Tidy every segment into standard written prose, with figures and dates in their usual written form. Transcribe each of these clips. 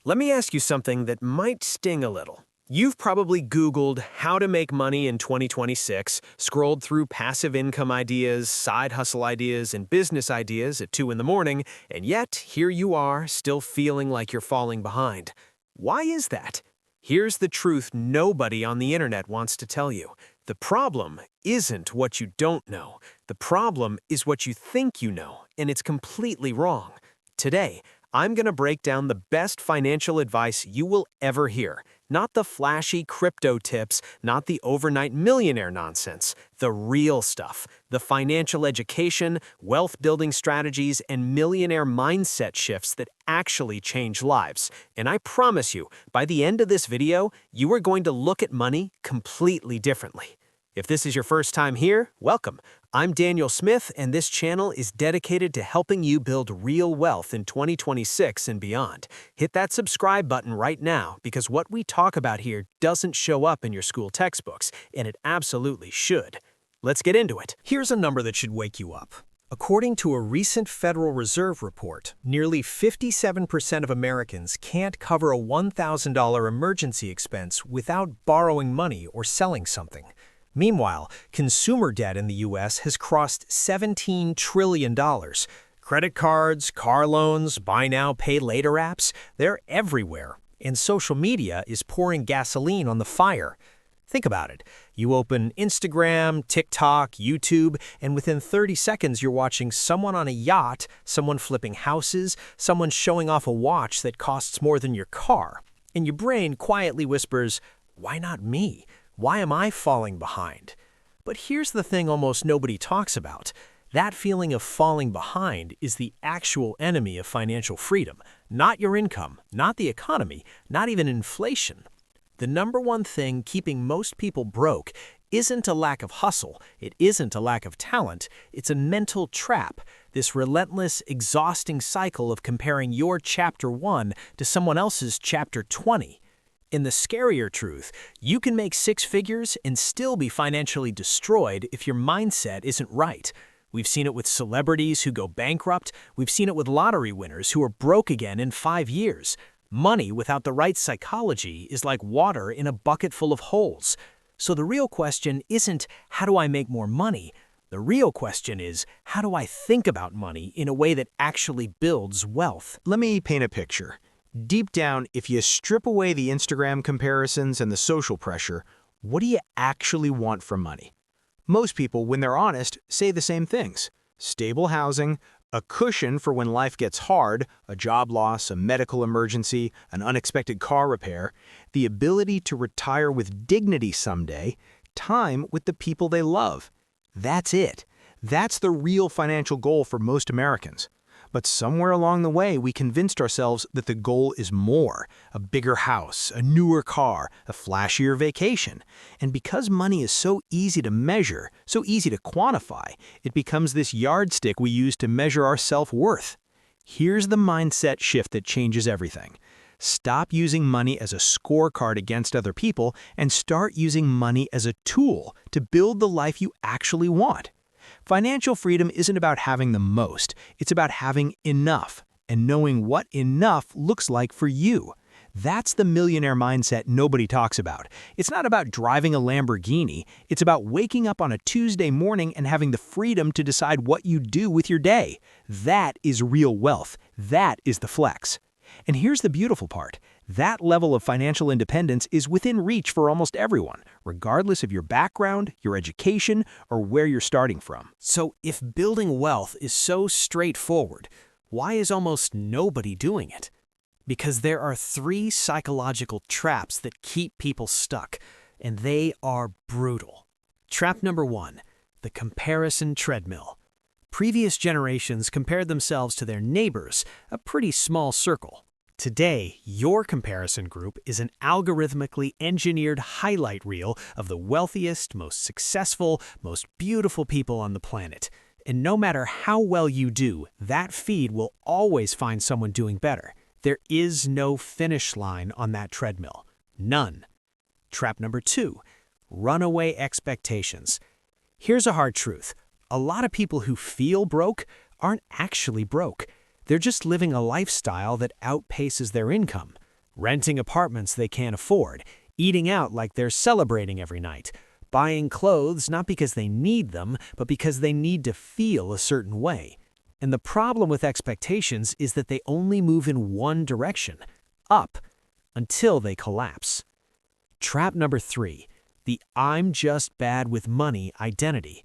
Let me ask you something that might sting a little. You've probably Googled how to make money in 2026, scrolled through passive income ideas, side hustle ideas, and business ideas at 2 in the morning, and yet here you are, still feeling like you're falling behind. Why is that? Here's the truth nobody on the internet wants to tell you. The problem isn't what you don't know. The problem is what you think you know, and it's completely wrong. Today, I'm going to break down the best financial advice you will ever hear. Not the flashy crypto tips, not the overnight millionaire nonsense. The real stuff. The financial education, wealth-building strategies, and millionaire mindset shifts that actually change lives. And I promise you, by the end of this video, you are going to look at money completely differently. If this is your first time here, welcome. I'm Daniel Smith, and this channel is dedicated to helping you build real wealth in 2026 and beyond. Hit that subscribe button right now, because what we talk about here doesn't show up in your school textbooks, and it absolutely should. Let's get into it. Here's a number that should wake you up. According to a recent Federal Reserve report, nearly 57% of Americans can't cover a $1,000 emergency expense without borrowing money or selling something. Meanwhile, consumer debt in the U.S. has crossed $17 trillion. Credit cards, car loans, buy now, pay later apps, they're everywhere. And social media is pouring gasoline on the fire. Think about it. You open Instagram, TikTok, YouTube, and within 30 seconds you're watching someone on a yacht, someone flipping houses, someone showing off a watch that costs more than your car. And your brain quietly whispers, "Why not me? Why am I falling behind?" But here's the thing almost nobody talks about. That feeling of falling behind is the actual enemy of financial freedom. Not your income, not the economy, not even inflation. The number one thing keeping most people broke isn't a lack of hustle, it isn't a lack of talent, it's a mental trap, this relentless, exhausting cycle of comparing your Chapter 1 to someone else's Chapter 20. In the scarier truth, you can make six figures and still be financially destroyed if your mindset isn't right. We've seen it with celebrities who go bankrupt. We've seen it with lottery winners who are broke again in 5 years. Money without the right psychology is like water in a bucket full of holes. So the real question isn't, how do I make more money? The real question is, how do I think about money in a way that actually builds wealth? Let me paint a picture. Deep down, if you strip away the Instagram comparisons and the social pressure, what do you actually want from money? Most people, when they're honest, say the same things. Stable housing, a cushion for when life gets hard, a job loss, a medical emergency, an unexpected car repair, the ability to retire with dignity someday, time with the people they love. That's it. That's the real financial goal for most Americans. But somewhere along the way, we convinced ourselves that the goal is more, a bigger house, a newer car, a flashier vacation. And because money is so easy to measure, so easy to quantify, it becomes this yardstick we use to measure our self-worth. Here's the mindset shift that changes everything. Stop using money as a scorecard against other people and start using money as a tool to build the life you actually want. Financial freedom isn't about having the most, it's about having enough and knowing what enough looks like for you. That's the millionaire mindset nobody talks about. It's not about driving a Lamborghini, it's about waking up on a Tuesday morning and having the freedom to decide what you do with your day. That is real wealth. That is the flex. And here's the beautiful part. That level of financial independence is within reach for almost everyone, regardless of your background, your education, or where you're starting from. So if building wealth is so straightforward, why is almost nobody doing it? Because there are 3 psychological traps that keep people stuck, and they are brutal. Trap number 1, the comparison treadmill. Previous generations compared themselves to their neighbors, a pretty small circle. Today, your comparison group is an algorithmically engineered highlight reel of the wealthiest, most successful, most beautiful people on the planet. And no matter how well you do, that feed will always find someone doing better. There is no finish line on that treadmill. None. Trap number 2, runaway expectations. Here's a hard truth. A lot of people who feel broke aren't actually broke. They're just living a lifestyle that outpaces their income. renting apartments they can't afford, eating out like they're celebrating every night, buying clothes not because they need them, but because they need to feel a certain way. And the problem with expectations is that they only move in one direction, up, until they collapse. Trap number 3, the "I'm just bad with money" identity.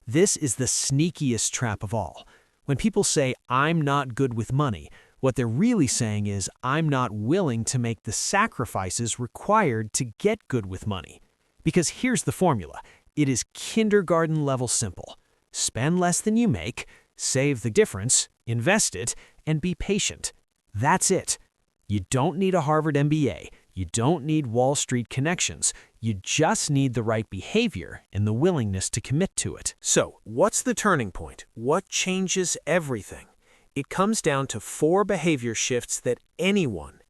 This is the sneakiest trap of all. When people say, "I'm not good with money," what they're really saying is, "I'm not willing to make the sacrifices required to get good with money." Because here's the formula. It is kindergarten level simple. Spend less than you make, save the difference, invest it, and be patient. That's it. You don't need a Harvard MBA. You don't need Wall Street connections. You just need the right behavior and the willingness to commit to it. So, what's the turning point? What changes everything? It comes down to 4 behavior shifts that anyone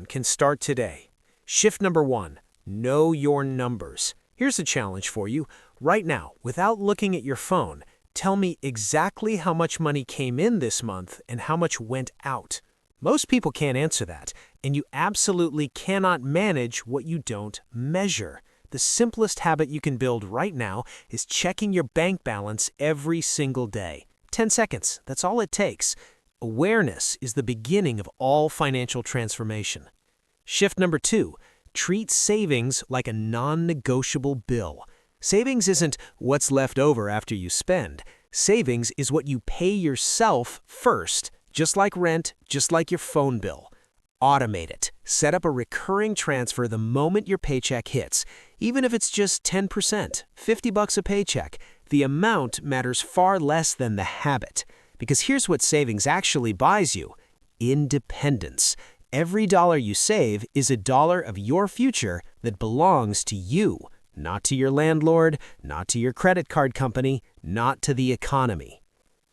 can start today. Shift number 1, know your numbers. Here's a challenge for you. Right now, without looking at your phone, tell me exactly how much money came in this month and how much went out. Most people can't answer that, and you absolutely cannot manage what you don't measure. The simplest habit you can build right now is checking your bank balance every single day. 10 seconds, that's all it takes. Awareness is the beginning of all financial transformation. Shift number 2, treat savings like a non-negotiable bill. Savings isn't what's left over after you spend. Savings is what you pay yourself first, just like rent, just like your phone bill. Automate it. Set up a recurring transfer the moment your paycheck hits. Even if it's just 10%, $50 a paycheck, the amount matters far less than the habit. Because here's what savings actually buys you: independence. Every dollar you save is a dollar of your future that belongs to you, not to your landlord, not to your credit card company, not to the economy.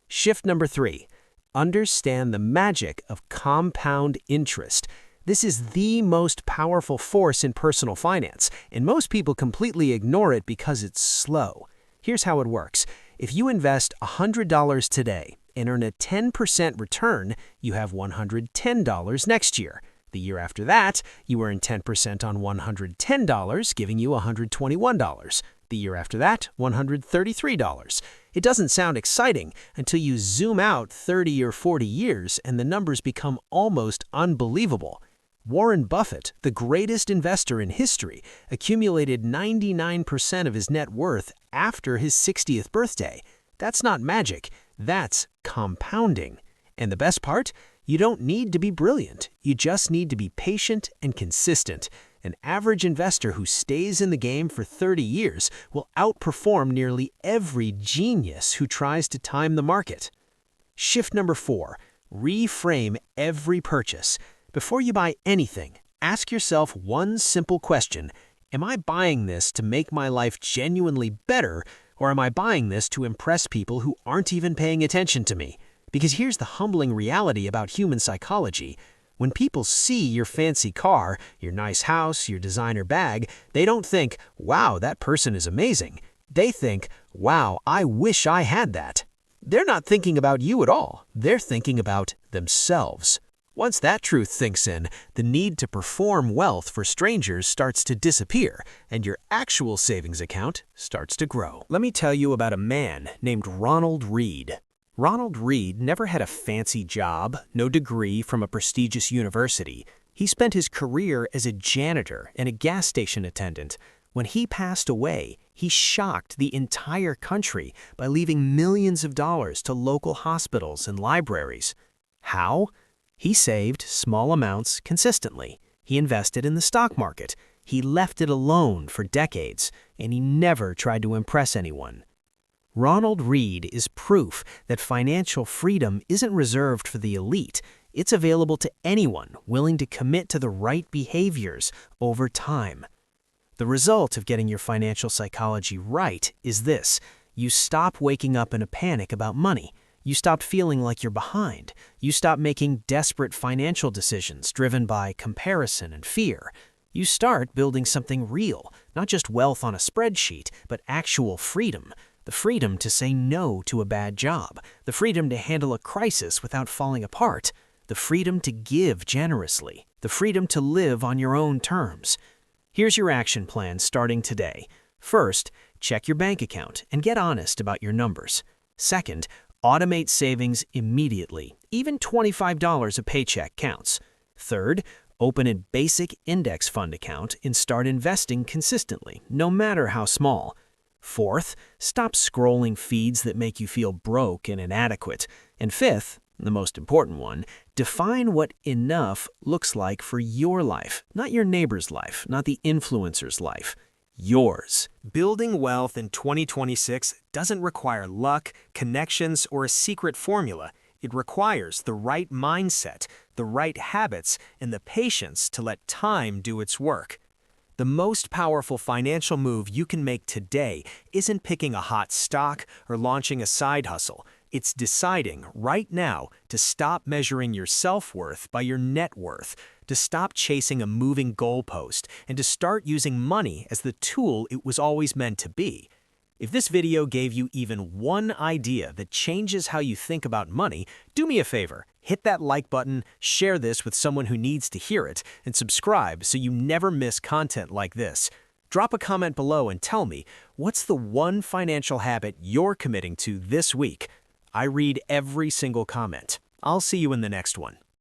Shift number 3, understand the magic of compound interest. This is the most powerful force in personal finance, and most people completely ignore it because it's slow. Here's how it works. If you invest $100 today and earn a 10% return, you have $110 next year. The year after that, you earn 10% on $110, giving you $121. The year after that, $133. It doesn't sound exciting until you zoom out 30 or 40 years and the numbers become almost unbelievable. Warren Buffett, the greatest investor in history, accumulated 99% of his net worth after his 60th birthday. That's not magic, that's compounding. And the best part? You don't need to be brilliant. You just need to be patient and consistent. An average investor who stays in the game for 30 years will outperform nearly every genius who tries to time the market. Shift number 4, reframe every purchase. Before you buy anything, ask yourself one simple question: am I buying this to make my life genuinely better, or am I buying this to impress people who aren't even paying attention to me? Because here's the humbling reality about human psychology. When people see your fancy car, your nice house, your designer bag, they don't think, "Wow, that person is amazing." They think, "Wow, I wish I had that." They're not thinking about you at all. They're thinking about themselves. Once that truth sinks in, the need to perform wealth for strangers starts to disappear, and your actual savings account starts to grow. Let me tell you about a man named Ronald Read. Ronald Read never had a fancy job, no degree from a prestigious university. He spent his career as a janitor and a gas station attendant. When he passed away, he shocked the entire country by leaving millions of dollars to local hospitals and libraries. How? He saved small amounts consistently. He invested in the stock market. He left it alone for decades, and he never tried to impress anyone. Ronald Read is proof that financial freedom isn't reserved for the elite. It's available to anyone willing to commit to the right behaviors over time. The result of getting your financial psychology right is this: you stop waking up in a panic about money. You stop feeling like you're behind. You stop making desperate financial decisions driven by comparison and fear. You start building something real, not just wealth on a spreadsheet, but actual freedom. The freedom to say no to a bad job. The freedom to handle a crisis without falling apart. The freedom to give generously. The the freedom to live on your own terms. Here's your action plan starting today. First, check your bank account and get honest about your numbers. Second, automate savings immediately. Even $25 a paycheck counts. Third, open a basic index fund account and start investing consistently, no matter how small. Fourth, stop scrolling feeds that make you feel broke and inadequate. And fifth, the most important one, define what enough looks like for your life, not your neighbor's life, not the influencer's life. Yours. Building wealth in 2026 doesn't require luck, connections, or a secret formula. It requires the right mindset, the right habits, and the patience to let time do its work. The most powerful financial move you can make today isn't picking a hot stock or launching a side hustle. It's deciding right now to stop measuring your self-worth by your net worth, to stop chasing a moving goalpost, and to start using money as the tool it was always meant to be. If this video gave you even one idea that changes how you think about money, do me a favor, hit that like button, share this with someone who needs to hear it, and subscribe so you never miss content like this. Drop a comment below and tell me, what's the one financial habit you're committing to this week? I read every single comment. I'll see you in the next one.